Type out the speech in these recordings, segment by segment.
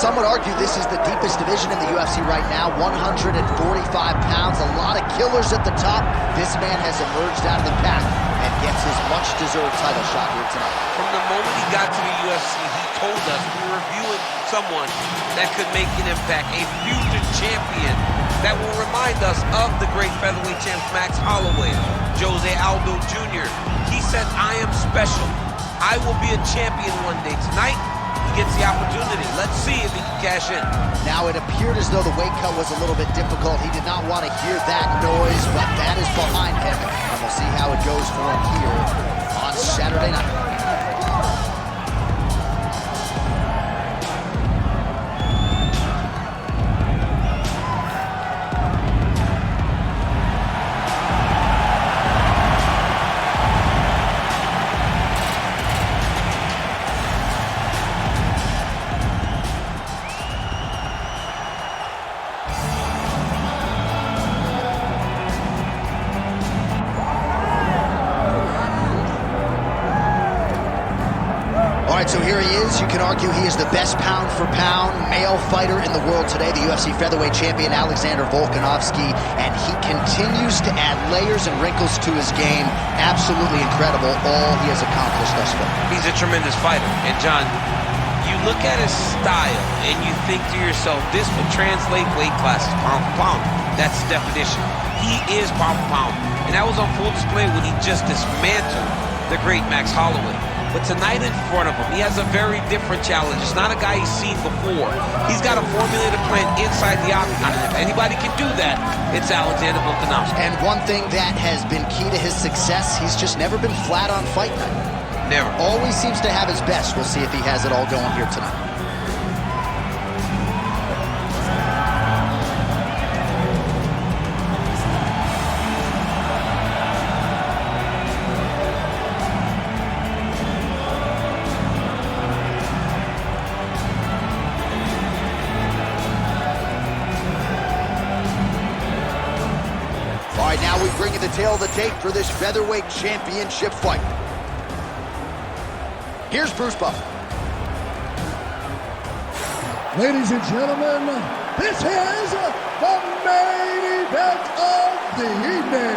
some would argue this is the deepest division in the UFC right now, 145 pounds, a lot of killers at the top. This man has emerged out of the pack and gets his much-deserved title shot here tonight. From the moment he got to the UFC, he told us we were viewing someone that could make an impact, a future champion that will remind us of the great featherweight champ Max Holloway, Jose Aldo Jr. He said, I am special. I will be a champion one day. Tonight, he gets the opportunity. Let's see if he can cash in. Now, it appeared as though the weight cut was a little bit difficult. He did not want to hear that noise, but that is behind him. And we'll see how it goes for him here on Saturday night. So here he is. You can argue he is the best pound-for-pound male fighter in the world today, the UFC featherweight champion Alexander Volkanovski, and he continues to add layers and wrinkles to his game. Absolutely incredible, all he has accomplished thus far. He's a tremendous fighter. And John, you look at his style and you think to yourself, this would translate weight classes pound for pound. That's the definition. He is pound for pound. And that was on full display when he just dismantled the great Max Holloway. But tonight in front of him, he has a very different challenge. It's not a guy he's seen before. He's got a formulated plan inside the octagon, and if anybody can do that, it's Alexander Volkanovski. And one thing that has been key to his success, he's just never been flat on fight night. Never. Always seems to have his best. We'll see if he has it all going here tonight. All right, now we bring you the tail of the tape for this featherweight championship fight. Here's Bruce Buffer. Ladies and gentlemen, this is the main event of the evening.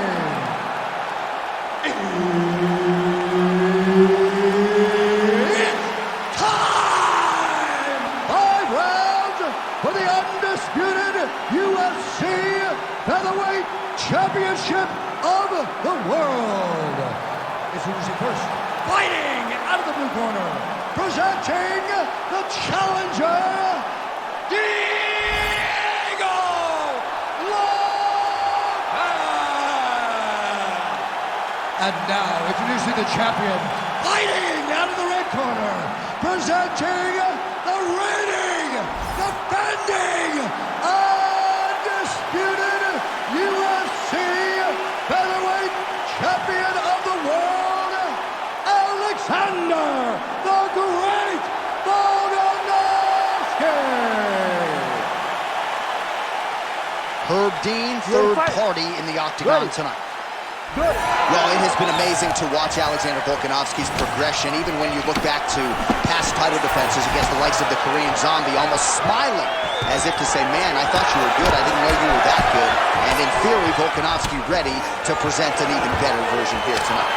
It's time! 5 rounds for the undisputed UFC Featherweight Championship of the world. Introducing first, fighting out of the blue corner, presenting the challenger, Diego Lopes. And now, introducing the champion, fighting out of the red corner, presenting the reigning, defending, undisputed UFC Featherweight Champion of the world, Alexander the Great Volkanovski. Herb Dean, third party in the octagon tonight. Well, it has been amazing to watch Alexander Volkanovski's progression, even when you look back to past title defenses against the likes of the Korean Zombie, almost smiling as if to say, man, I thought you were good. I didn't know you were that good. And in theory, Volkanovski ready to present an even better version here tonight.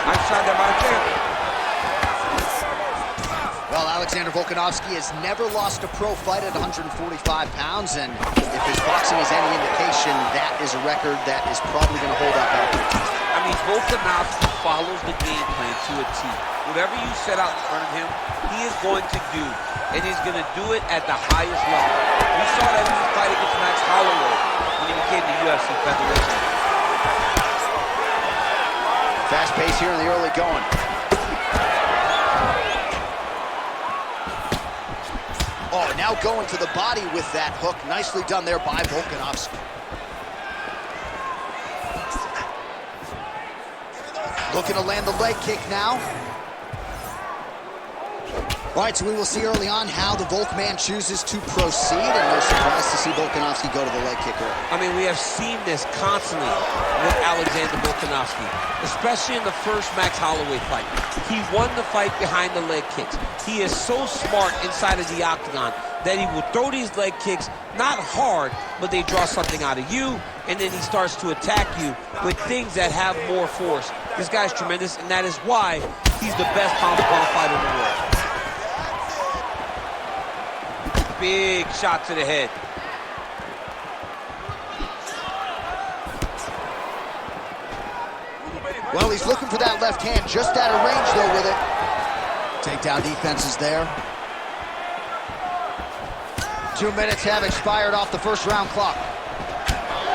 Nice shot there by the champ. Well, Alexander Volkanovski has never lost a pro fight at 145 pounds, and if his boxing is any indication, that is a record that is probably going to hold up after. I mean, Volkanovski follows the game plan to a T. Whatever you set out in front of him, he is going to do, and he's going to do it at the highest level. We saw that in his fight against Max Holloway when he became the UFC featherweight champion. Fast pace here in the early going. Oh, now going to the body with that hook. Nicely done there by Volkanovski. Looking to land the leg kick now. All right, so we will see early on how the Volk man chooses to proceed, and no surprise to see Volkanovski go to the leg kick early. I mean, we have seen this constantly with Alexander Volkanovski, especially in the first Max Holloway fight. He won the fight behind the leg kicks. He is so smart inside of the octagon that he will throw these leg kicks, not hard, but they draw something out of you, and then he starts to attack you with things that have more force. This guy's tremendous, and that is why he's the best pound-for-pound fighter in the world. Big shot to the head. Well, he's looking for that left hand, just out of range, though, with it. Takedown defense is there. 2 minutes have expired off the first round clock.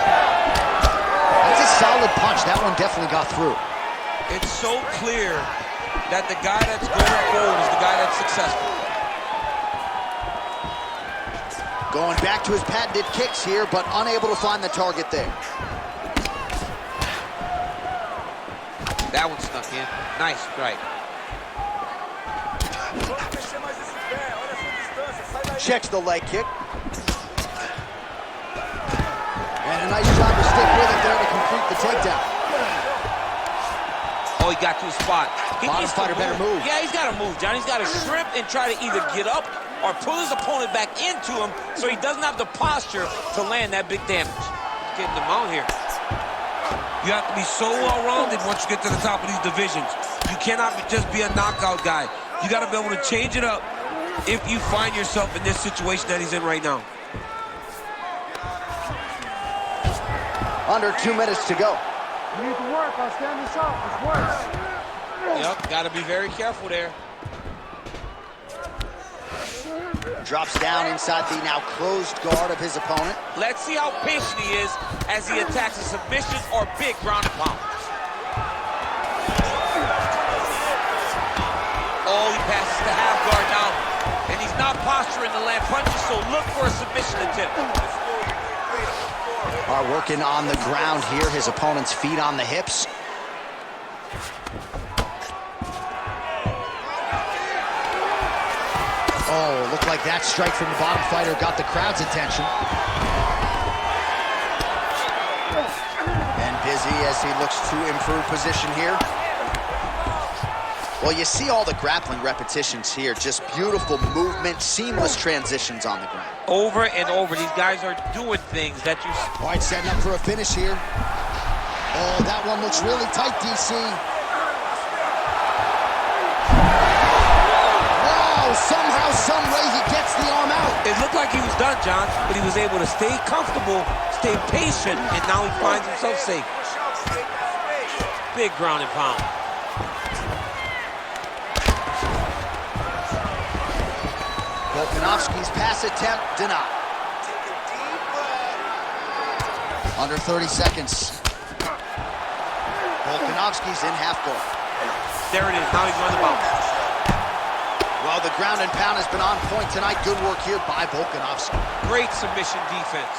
That's a solid punch. That one definitely got through. It's so clear that the guy that's going forward is the guy that's successful. Going back to his patented kicks here, but unable to find the target there. That one snuck in. Nice strike. Checks the leg kick. And a nice job to stick with it there to complete the takedown. Oh, he got to his spot. Bottom fighter better move. Yeah, he's got to move, John. He's got to shrimp and try to either get up or pull his opponent back into him so he doesn't have the posture to land that big damage. Getting him out here. You have to be so well-rounded once you get to the top of these divisions. You cannot just be a knockout guy. You got to be able to change it up if you find yourself in this situation that he's in right now. Under 2 minutes to go. You need to work on standing up. It's worse. Yep, got to be very careful there. Drops down inside the now closed guard of his opponent. Let's see how patient he is as he attacks a submission or big ground and pound. Oh, he passes the half guard now. And he's not posturing to land punches, so look for a submission attempt. Are working on the ground here. His opponent's feet on the hips. Oh, looked like that strike from the bottom fighter got the crowd's attention. And busy as he looks to improve position here. Well, you see all the grappling repetitions here. Just beautiful movement, seamless transitions on the ground. Over and over, these guys are doing things that you... All right, setting up for a finish here. Oh, that one looks really tight, DC. Somehow, some way, he gets the arm out. It looked like he was done, John, but he was able to stay comfortable, stay patient, and now he finds himself safe. Big ground and pound. Volkanovski's pass attempt denied. Under 30 seconds. Volkanovski's in half guard. There it is, now he's on the bounce. Well, the ground and pound has been on point tonight. Good work here by Volkanovski. Great submission defense.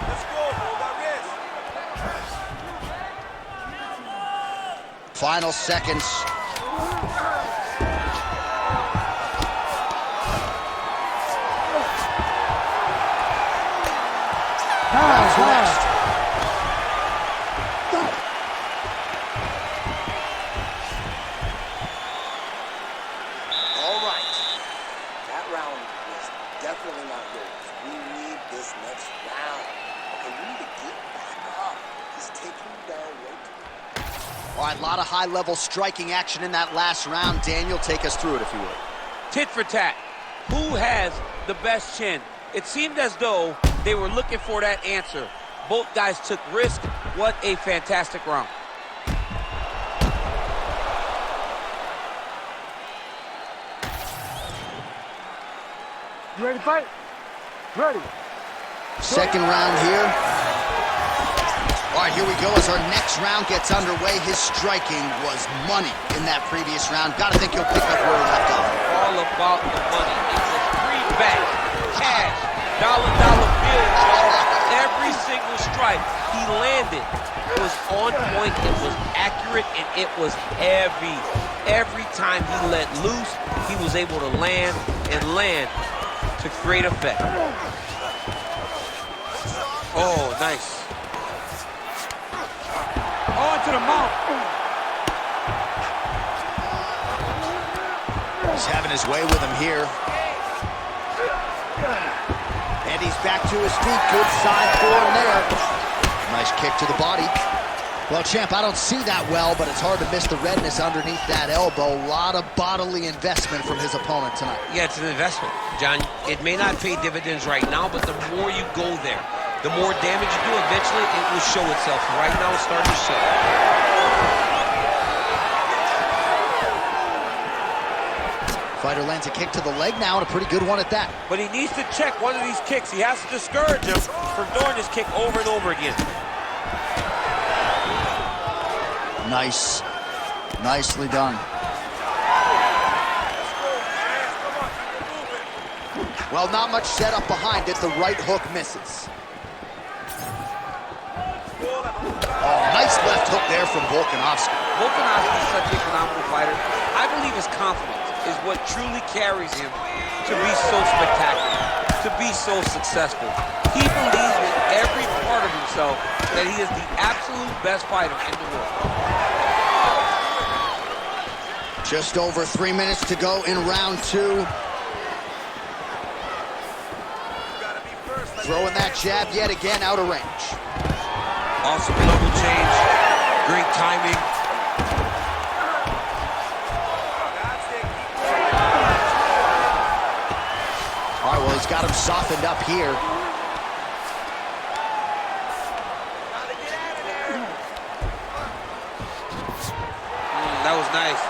Let's go, Final seconds. Rounds next. Definitely not yours. We need this next round. Okay, you need to get back up. He's taking you down way too much. All right, a lot of high-level striking action in that last round. Daniel, take us through it, if you would. Tit for tat. Who has the best chin? It seemed as though they were looking for that answer. Both guys took risk. What a fantastic round. You ready to fight? Ready. Second round here. All right, here we go as our next round gets underway. His striking was money in that previous round. Gotta think he'll pick up where he left off. All about the money. It's a greenback, cash, dollar bills, y'all. Every single strike he landed was on point, it was accurate, and it was heavy. Every time he let loose, he was able to land to great effect. Oh, nice. On to the mount. He's having his way with him here. And he's back to his feet. Good side for him there. Nice kick to the body. Well, champ, I don't see that well, but it's hard to miss the redness underneath that elbow. A lot of bodily investment from his opponent tonight. Yeah, it's an investment, John. It may not pay dividends right now, but the more you go there, the more damage you do, eventually it will show itself. Right now, it's starting to show. Fighter lands a kick to the leg now, and a pretty good one at that. But he needs to check one of these kicks. He has to discourage him from doing this kick over and over again. Nice. Nicely done. Well, not much setup behind it. The right hook misses. Oh, nice left hook there from Volkanovski. Volkanovski is such a phenomenal fighter. I believe his confidence is what truly carries him to be so spectacular, to be so successful. He believes with every part of himself that he is the absolute best fighter in the world. Just over 3 minutes to go in round 2. Throwing that jab yet again out of range. Awesome level change, great timing. All right, well, he's got him softened up here. That was nice.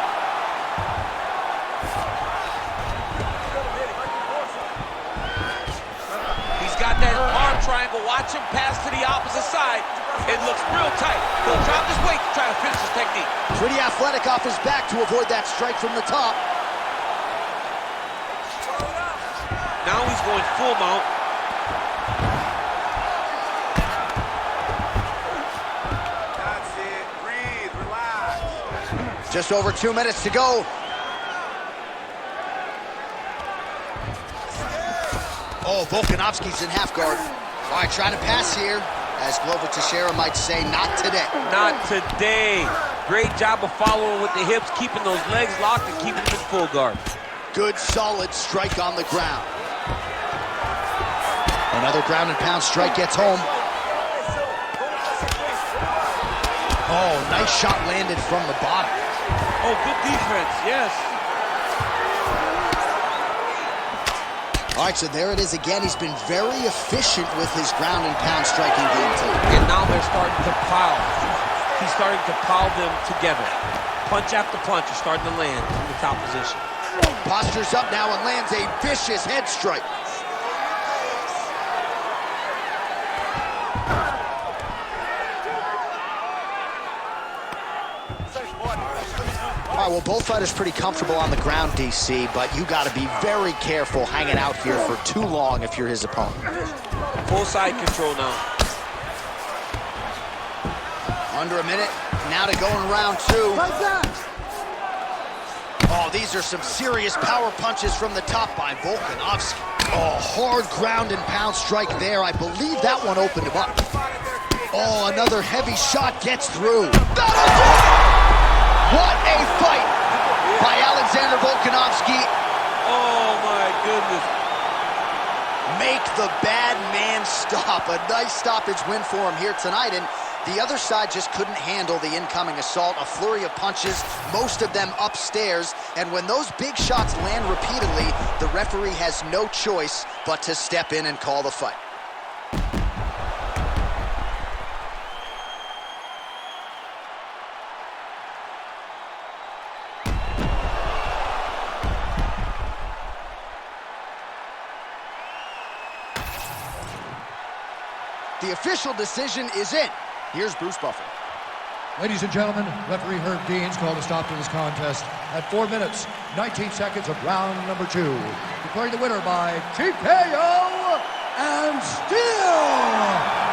He's got that arm triangle. Watch him pass to the opposite side. It looks real tight. He'll drop his weight to try to finish his technique. Pretty athletic off his back to avoid that strike from the top. Now he's going full mount. That's it. Breathe. Relax. Just over 2 minutes to go. Oh, Volkanovski's in half guard. All right, trying to pass here. As Glover Teixeira might say, not today. Not today. Great job of following with the hips, keeping those legs locked and keeping them in full guard. Good, solid strike on the ground. Another ground and pound strike gets home. Oh, nice shot landed from the bottom. Oh, good defense, yes. All right, so there it is again. He's been very efficient with his ground and pound striking game tonight. And now they're starting to pile. He's starting to pile them together. Punch after punch is starting to land in the top position. Postures up now and lands a vicious head strike. All right, well, both fighters pretty comfortable on the ground, DC, but you got to be very careful hanging out here for too long if you're his opponent. Full side control now. Under a minute now to go in round 2. Oh, these are some serious power punches from the top by Volkanovski. Oh, hard ground and pound strike there. I believe that one opened him up. Oh, another heavy shot gets through. What a fight by Alexander Volkanovski. Oh, my goodness. Make the bad man stop. A nice stoppage win for him here tonight. And the other side just couldn't handle the incoming assault. A flurry of punches, most of them upstairs. And when those big shots land repeatedly, the referee has no choice but to step in and call the fight. The official decision is in. Here's Bruce Buffer. Ladies and gentlemen, referee Herb Dean's called a stop to this contest at 4 minutes, 19 seconds of round number 2. Declaring the winner by TKO, and still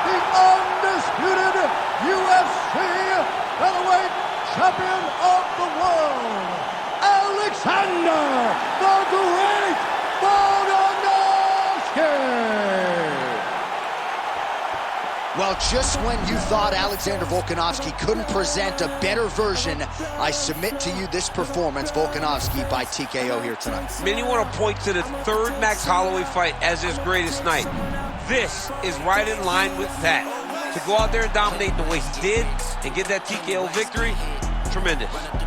the undisputed UFC Featherweight Champion of the world, Alexander the Great Volkanovski. Well, just when you thought Alexander Volkanovski couldn't present a better version, I submit to you this performance, Volkanovski by TKO here tonight. Many want to point to the third Max Holloway fight as his greatest night. This is right in line with that. To go out there and dominate the way he did and get that TKO victory, tremendous.